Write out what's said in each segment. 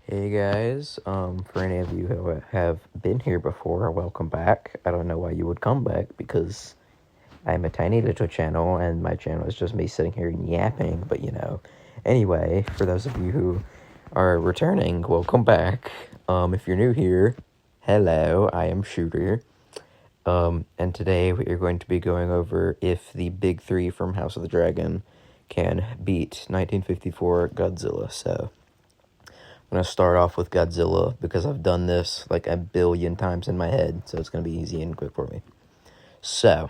Hey guys, for any of you who have been here before, welcome back. I don't know why you would come back because I'm a tiny little channel and my channel is just me sitting here yapping, but Anyway, for those of you who are returning, welcome back. If you're new here, hello, I am Shooter. And today we are going to be going over if the big three from House of the Dragon can beat 1954 Godzilla, so I'm going to start off with Godzilla because I've done this like a billion times in my head, so it's going to be easy and quick for me. So,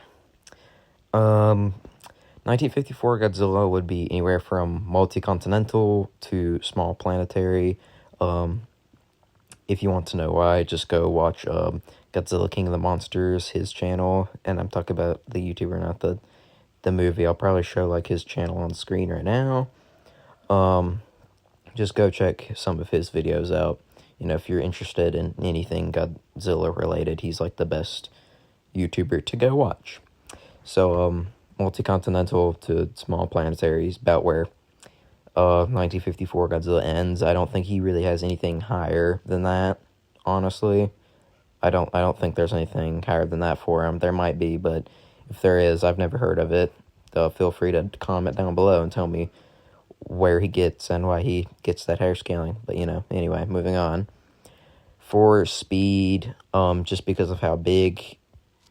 1954 Godzilla would be anywhere from multi-continental to small planetary. If you want to know why, just go watch Godzilla King of the Monsters, his channel, and I'm talking about the YouTuber, not the movie. I'll probably show like his channel on screen right now. Just go check some of his videos out. If you're interested in anything Godzilla related, he's like the best YouTuber to go watch. So, multi-continental to small planetaries, about where 1954 Godzilla ends. I don't think he really has anything higher than that, honestly. I don't think there's anything higher than that for him. There might be, but if there is, I've never heard of it. Feel free to comment down below and tell me where he gets and why he gets that hair scaling. But, anyway, moving on. For speed, just because of how big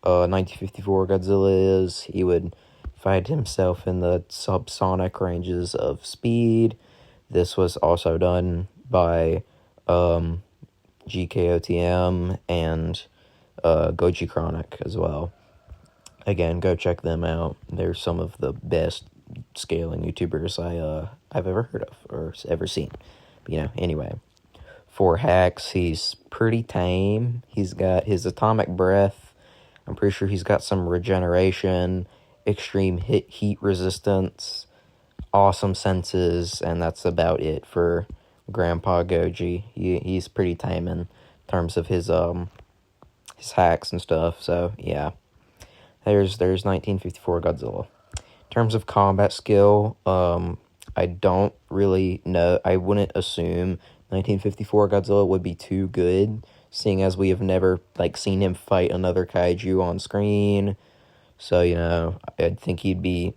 1954 Godzilla is, he would find himself in the subsonic ranges of speed. This was also done by GKOTM and Goji Chronic as well. Again, go check them out. They're some of the best scaling YouTubers I've ever heard of or ever seen. But, anyway. For hacks, he's pretty tame. He's got his atomic breath. I'm pretty sure he's got some regeneration, extreme heat resistance, awesome senses, and that's about it for Grandpa Goji. He's pretty tame in terms of his hacks and stuff. So yeah, there's 1954 Godzilla. In terms of combat skill, I don't really know. I wouldn't assume 1954 Godzilla would be too good, seeing as we have never seen him fight another kaiju on screen. So I think he'd be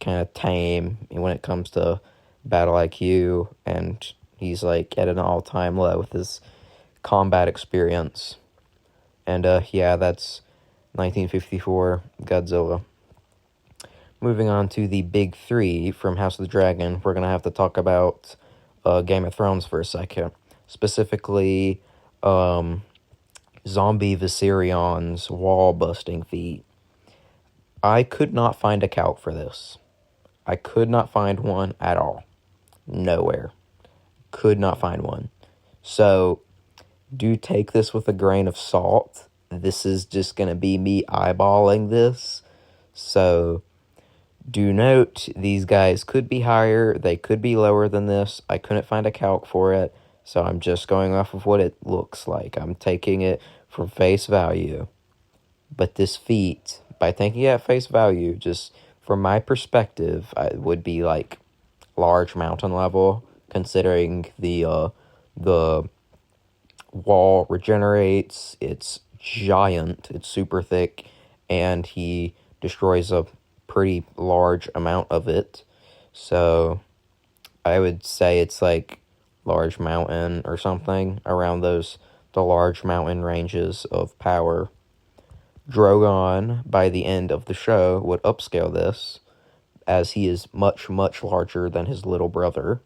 kind of tame when it comes to battle IQ, and he's at an all-time low with his combat experience. And yeah, that's 1954 Godzilla. Moving on to the big three from House of the Dragon, we're going to have to talk about Game of Thrones for a second. Specifically, Zombie Viscerion's wall-busting feat. I could not find a calc for this. I could not find one at all. Nowhere. Could not find one. So, do take this with a grain of salt. This is just going to be me eyeballing this. So, do note, these guys could be higher, they could be lower than this. I couldn't find a calc for it, so I'm just going off of what it looks like. I'm taking it for face value. But this feat, by taking it at face value, just from my perspective, it would be large mountain level, considering the wall regenerates, it's giant, it's super thick, and he destroys a pretty large amount of it. So I would say it's large mountain or something around the large mountain ranges of power. Drogon, by the end of the show, would upscale this, as he is much, much larger than his little brother.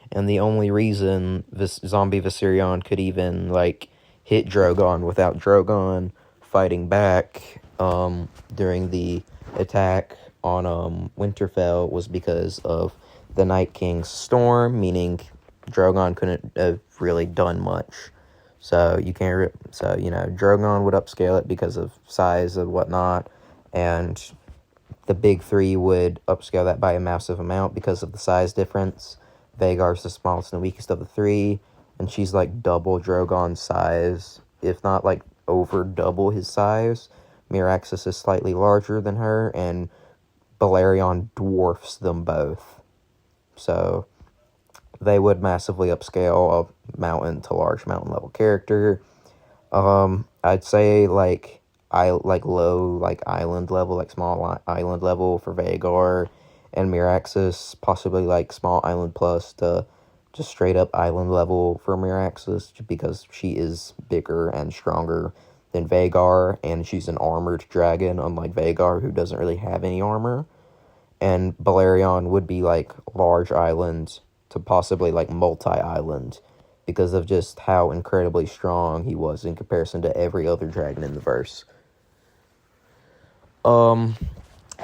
And the only reason Zombie Viscerion could even hit Drogon without Drogon fighting back during the attack on Winterfell was because of the Night King's storm, meaning Drogon couldn't have really done much. So Drogon would upscale it because of size and whatnot, and the big three would upscale that by a massive amount because of the size difference. Vhagar's the smallest and weakest of the three, and she's double Drogon's size, if not over double his size. Meraxes is slightly larger than her, and Balerion dwarfs them both. So they would massively upscale a mountain to large mountain level character. I'd say like low like island level, like small island level for Vhagar and Meraxes, possibly like small island plus to just straight up island level for Meraxes, because she is bigger and stronger than Vhagar, and she's an armored dragon, unlike Vhagar, who doesn't really have any armor. And Balerion would be like large island to possibly like multi-island, because of just how incredibly strong he was in comparison to every other dragon in the verse.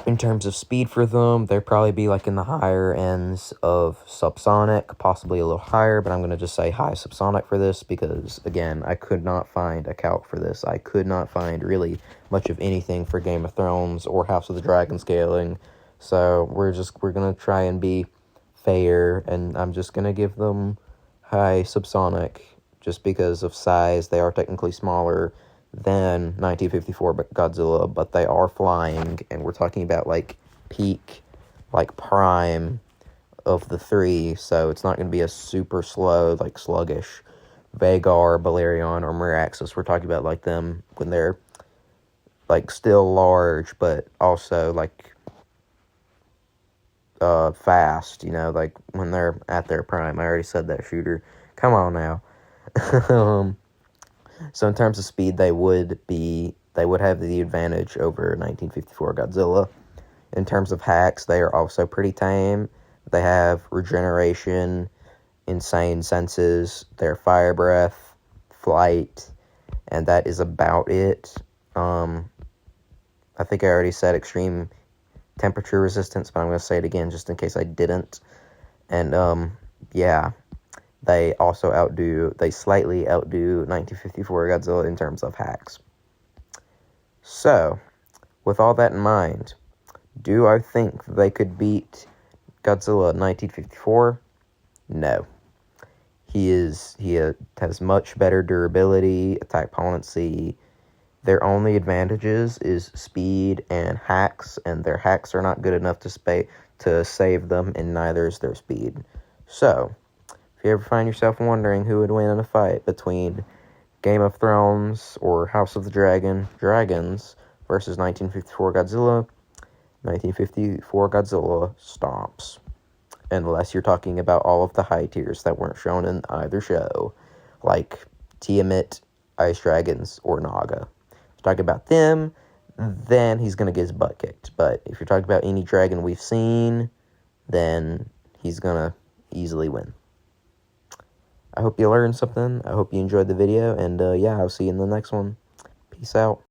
In terms of speed for them, they'd probably be like in the higher ends of subsonic, possibly a little higher, but I'm going to just say high subsonic for this because, again, I could not find a calc for this. I could not find really much of anything for Game of Thrones or House of the Dragon scaling, so we're going to try and be fair, and I'm just going to give them high subsonic just because of size. They are technically smaller than 1954 Godzilla, but they are flying, and we're talking about like peak, like prime of the three, so it's not going to be a super slow, like sluggish Vhagar, Balerion, or Meraxes. We're talking about like them when they're like still large, but also like fast, you know, like when they're at their prime. I already said that, shooter. Come on now. So in terms of speed, they would have the advantage over 1954 Godzilla. In terms of hacks, they are also pretty tame. They have regeneration, insane senses, their fire breath, flight, and that is about it. I think I already said extreme temperature resistance, but I'm going to say it again just in case I didn't. And, yeah. They slightly outdo 1954 Godzilla in terms of hacks. So, with all that in mind, do I think they could beat Godzilla 1954? No. He has much better durability, attack potency. Their only advantages is speed and hacks, and their hacks are not good enough to save them, and neither is their speed. So, if you ever find yourself wondering who would win in a fight between Game of Thrones or House of the Dragons versus 1954 Godzilla, 1954 Godzilla stomps. Unless you're talking about all of the high tiers that weren't shown in either show, like Tiamat, Ice Dragons, or Naga. If you're talking about them, then he's going to get his butt kicked. But if you're talking about any dragon we've seen, then he's going to easily win. I hope you learned something. I hope you enjoyed the video, and yeah, I'll see you in the next one. Peace out.